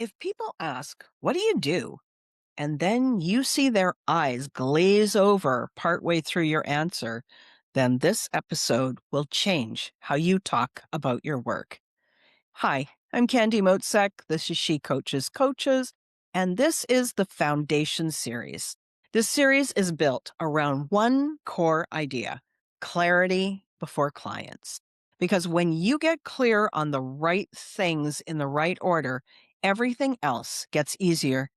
If people ask, "What do you do?" and then you see their eyes glaze over partway through your answer, then this episode will change how you talk about your work. Hi, I'm Candy Motzek. This is She Coaches Coaches, and this is the Foundation series. This series is built around one core idea: clarity before clients. Because when you get clear on the right things in the right order, everything else gets easier.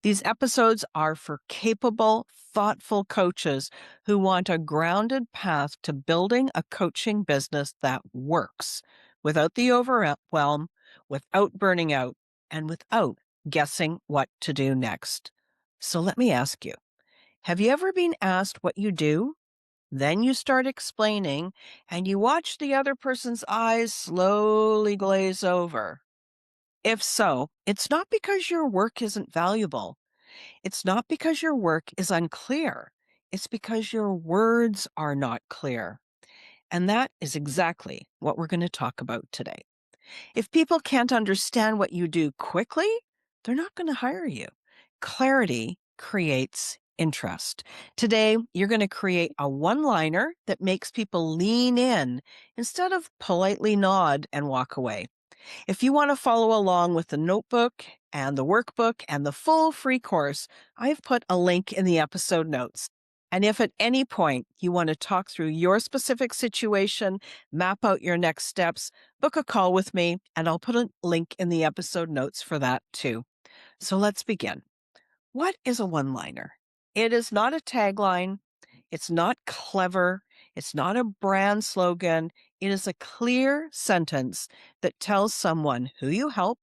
These episodes are for capable, thoughtful coaches who want a grounded path to building a coaching business that works without the overwhelm, without burning out, and without guessing what to do next. So let me ask you, have you ever been asked what you do? Then you start explaining, and you watch the other person's eyes slowly glaze over. If so, it's not because your work isn't valuable. It's not because your work is unclear. It's because your words are not clear. And that is exactly what we're going to talk about today. If people can't understand what you do quickly, they're not going to hire you. Clarity creates interest. Today, you're going to create a one liner that makes people lean in instead of politely nod and walk away. If you want to follow along with the notebook and the workbook and the full free course, I've put a link in the episode notes. And if at any point you want to talk through your specific situation, map out your next steps, book a call with me, and I'll put a link in the episode notes for that too. So let's begin. What is a one liner? It is not a tagline. It's not clever. It's not a brand slogan. It is a clear sentence that tells someone who you help,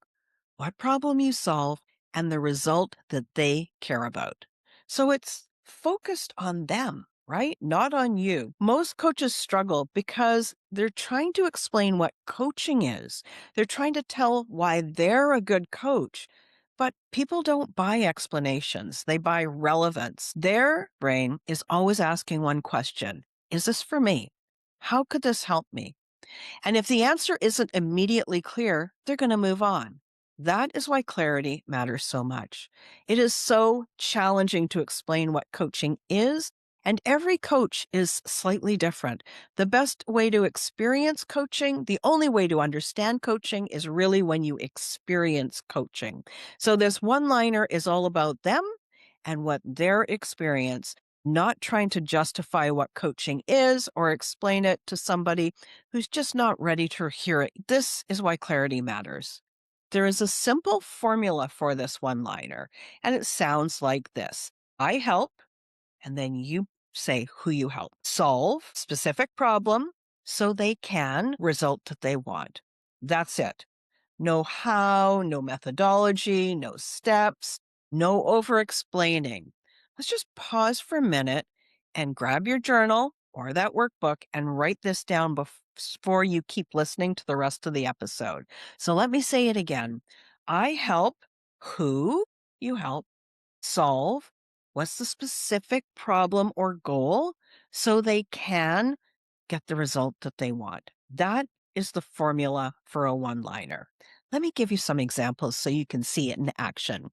what problem you solve, and the result that they care about. So it's focused on them, right? Not on you. Most coaches struggle because they're trying to explain what coaching is. They're trying to tell why they're a good coach. But people don't buy explanations, they buy relevance. Their brain is always asking one question: is this for me? How could this help me? And if the answer isn't immediately clear, they're going to move on. That is why clarity matters so much. It is so challenging to explain what coaching is, and every coach is slightly different. The best way to experience coaching, the only way to understand coaching, is really when you experience coaching. So this one liner is all about them and what their experience, not trying to justify what coaching is or explain it to somebody who's just not ready to hear it. This is why clarity matters. There is a simple formula for this one liner, and it sounds like this: I help, and then you say who you help. Solve specific problem so they can result that they want. That's it. No how, no methodology, no steps, no over explaining. Let's just pause for a minute and grab your journal or that workbook and write this down before you keep listening to the rest of the episode. So let me say it again. I help who you help solve what's the specific problem or goal so they can get the result that they want. That is the formula for a one liner. Let me give you some examples so you can see it in action.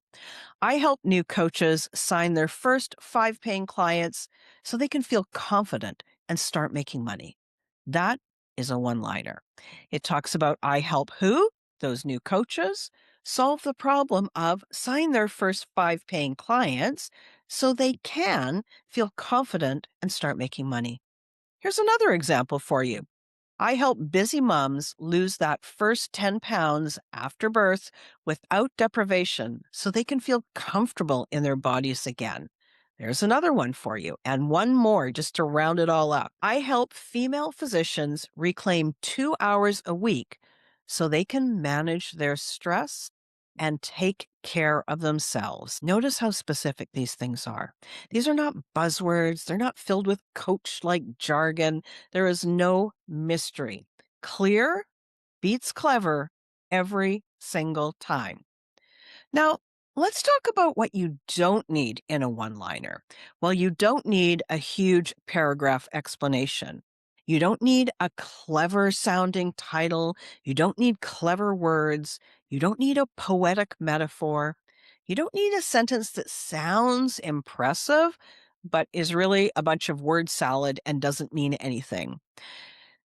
I help new coaches sign their first 5 paying clients so they can feel confident and start making money. That is a one liner. It talks about I help who? Those new coaches solve the problem of sign their first 5 paying clients so they can feel confident and start making money. Here's another example for you. I help busy moms lose that first 10 pounds after birth without deprivation so they can feel comfortable in their bodies again. There's another one for you, and one more just to round it all up. I help female physicians reclaim 2 hours a week so they can manage their stress and take care of themselves. Notice how specific these things are. These are not buzzwords, they're not filled with coach like jargon. There is no mystery. Clear beats clever every single time. Now, let's talk about what you don't need in a one liner. Well, you don't need a huge paragraph explanation. You don't need a clever sounding title. You don't need clever words. You don't need a poetic metaphor. You don't need a sentence that sounds impressive, but is really a bunch of word salad and doesn't mean anything.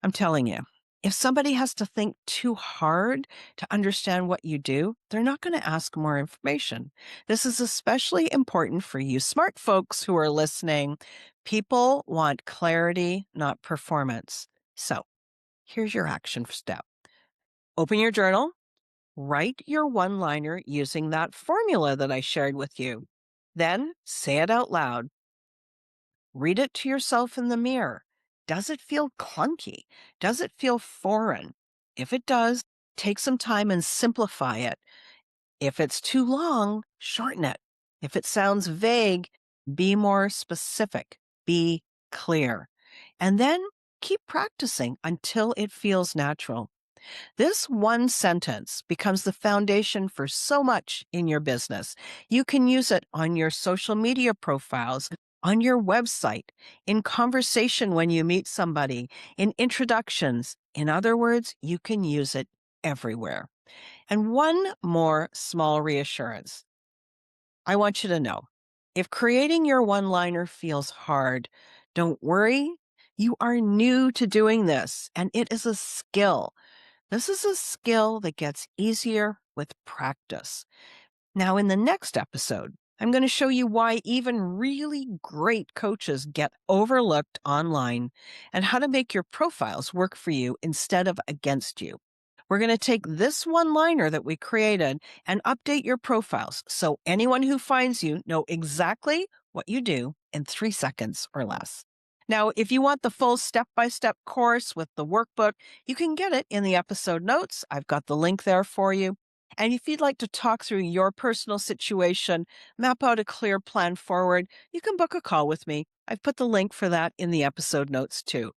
I'm telling you, if somebody has to think too hard to understand what you do, they're not going to ask more information. This is especially important for you smart folks who are listening. People want clarity, not performance. So here's your action step. Open your journal, write your one liner using that formula that I shared with you. Then say it out loud. Read it to yourself in the mirror. Does it feel clunky? Does it feel foreign? If it does, take some time and simplify it. If it's too long, shorten it. If it sounds vague, be more specific. Be clear. And then keep practicing until it feels natural. This one sentence becomes the foundation for so much in your business. You can use it on your social media profiles, on your website, in conversation when you meet somebody, in introductions. In other words, you can use it everywhere. And one more small reassurance. I want you to know if creating your one liner feels hard, don't worry. You are new to doing this, and it is a skill. This is a skill that gets easier with practice. Now, in the next episode, I'm going to show you why even really great coaches get overlooked online and how to make your profiles work for you instead of against you. We're going to take this one liner that we created and update your profiles so anyone who finds you know exactly what you do in 3 seconds or less. Now, if you want the full step-by-step course with the workbook, you can get it in the episode notes. I've got the link there for you. And if you'd like to talk through your personal situation, map out a clear plan forward, you can book a call with me. I've put the link for that in the episode notes too.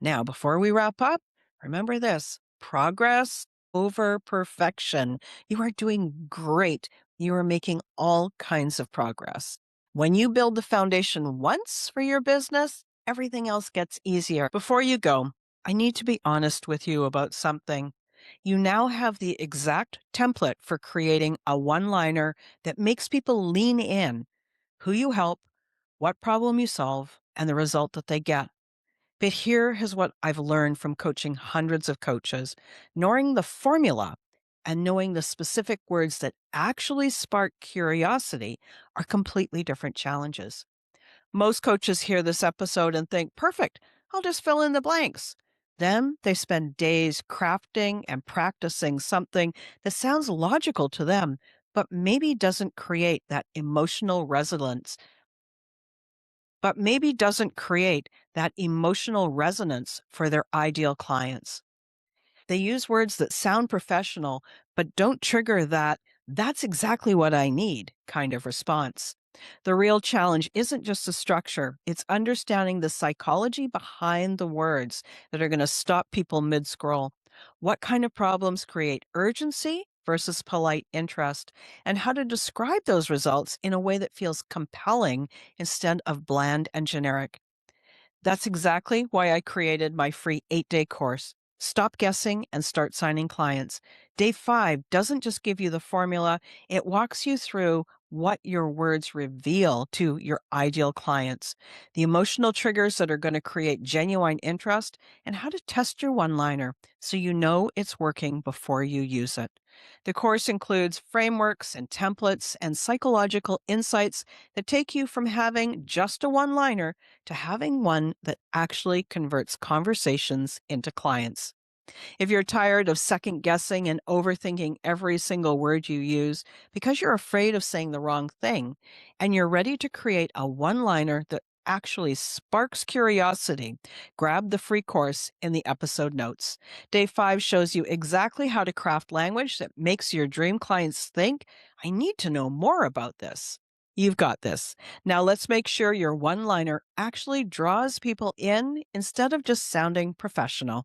Now, before we wrap up, remember this: progress over perfection. You are doing great. You are making all kinds of progress. When you build the foundation once for your business, everything else gets easier. Before you go, I need to be honest with you about something. You now have the exact template for creating a one liner that makes people lean in: who you help, what problem you solve, and the result that they get. But here is what I've learned from coaching hundreds of coaches. Knowing the formula and knowing the specific words that actually spark curiosity are completely different challenges. Most coaches hear this episode and think, perfect, I'll just fill in the blanks. Then they spend days crafting and practicing something that sounds logical to them, but maybe doesn't create that emotional resonance for their ideal clients. They use words that sound professional, but don't trigger that's exactly what I need kind of response. The real challenge isn't just the structure, it's understanding the psychology behind the words that are going to stop people mid scroll. What kind of problems create urgency versus polite interest, and how to describe those results in a way that feels compelling instead of bland and generic. That's exactly why I created my free 8-day course. Stop guessing and start signing clients. Day 5 doesn't just give you the formula, it walks you through what your words reveal to your ideal clients, the emotional triggers that are going to create genuine interest, and how to test your one liner so you know it's working before you use it. The course includes frameworks and templates and psychological insights that take you from having just a one liner to having one that actually converts conversations into clients. If you're tired of second guessing and overthinking every single word you use because you're afraid of saying the wrong thing, and you're ready to create a one liner that actually sparks curiosity, grab the free course in the episode notes. Day 5 shows you exactly how to craft language that makes your dream clients think, I need to know more about this. You've got this. Now let's make sure your one liner actually draws people in instead of just sounding professional.